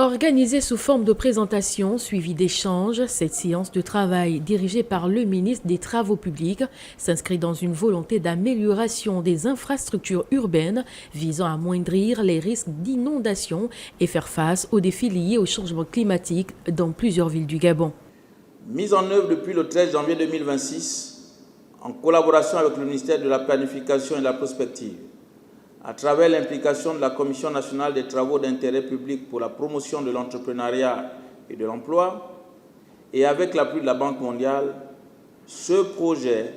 Organisée sous forme de présentation, suivie d'échanges, cette séance de travail dirigée par le ministre des Travaux publics s'inscrit dans une volonté d'amélioration des infrastructures urbaines visant à amoindrir les risques d'inondation et faire face aux défis liés au changement climatique dans plusieurs villes du Gabon. Mise en œuvre depuis le 13 janvier 2026, en collaboration avec le ministère de la Planification et de la Prospective, à travers l'implication de la Commission nationale des travaux d'intérêt public pour la promotion de l'entrepreneuriat et de l'emploi, et avec l'appui de la Banque mondiale, ce projet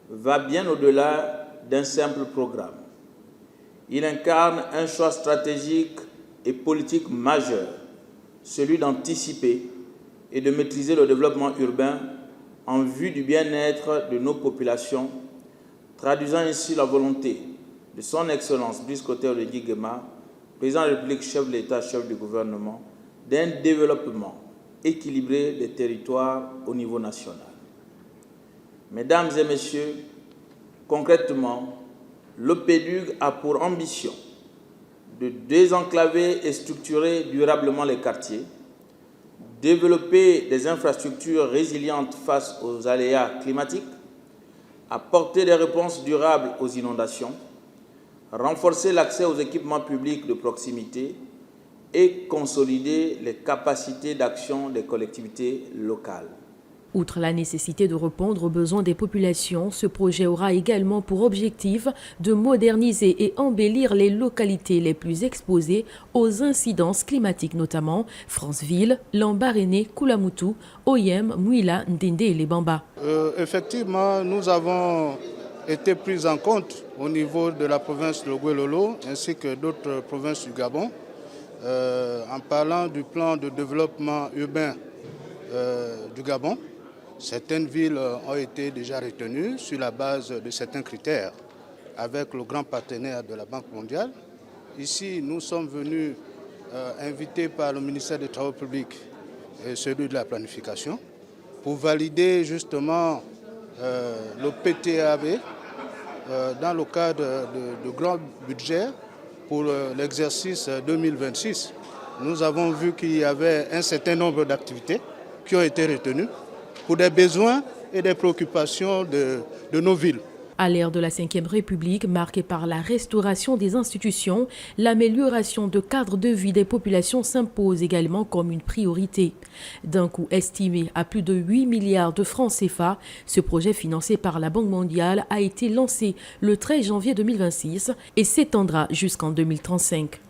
va bien au-delà d'un simple programme. Il incarne un choix stratégique et politique majeur, celui d'anticiper et de maîtriser le développement urbain en vue du bien-être de nos populations, traduisant ainsi la volonté de son Excellence Brice Clotaire Oligui Nguema, président de la République, chef de l'État, chef du gouvernement, d'un développement équilibré des territoires au niveau national. Mesdames et messieurs, concrètement, l'OPEDUG a pour ambition de désenclaver et structurer durablement les quartiers, développer des infrastructures résilientes face aux aléas climatiques, apporter des réponses durables aux inondations, renforcer l'accès aux équipements publics de proximité et consolider les capacités d'action des collectivités locales. Outre la nécessité de répondre aux besoins des populations, ce projet aura également pour objectif de moderniser et embellir les localités les plus exposées aux incidences climatiques, notamment Franceville, Lambaréné, Koulamoutou, Oyem, Mouila, Ndende et les Bamba. Effectivement, nous avons été pris en compte au niveau de la province de Logoué-Lolo ainsi que d'autres provinces du Gabon en parlant du plan de développement urbain du Gabon. Certaines villes ont été déjà retenues sur la base de certains critères avec le grand partenaire de la Banque mondiale. Ici, nous sommes venus invités par le ministère des Travaux publics et celui de la Planification pour valider justement le PTAB dans le cadre de grands budgets pour l'exercice 2026. Nous avons vu qu'il y avait un certain nombre d'activités qui ont été retenues pour des besoins et des préoccupations de nos villes. À l'ère de la Ve République, marquée par la restauration des institutions, l'amélioration de cadre de vie des populations s'impose également comme une priorité. D'un coût estimé à plus de 8 milliards de francs CFA, ce projet financé par la Banque mondiale a été lancé le 13 janvier 2026 et s'étendra jusqu'en 2035.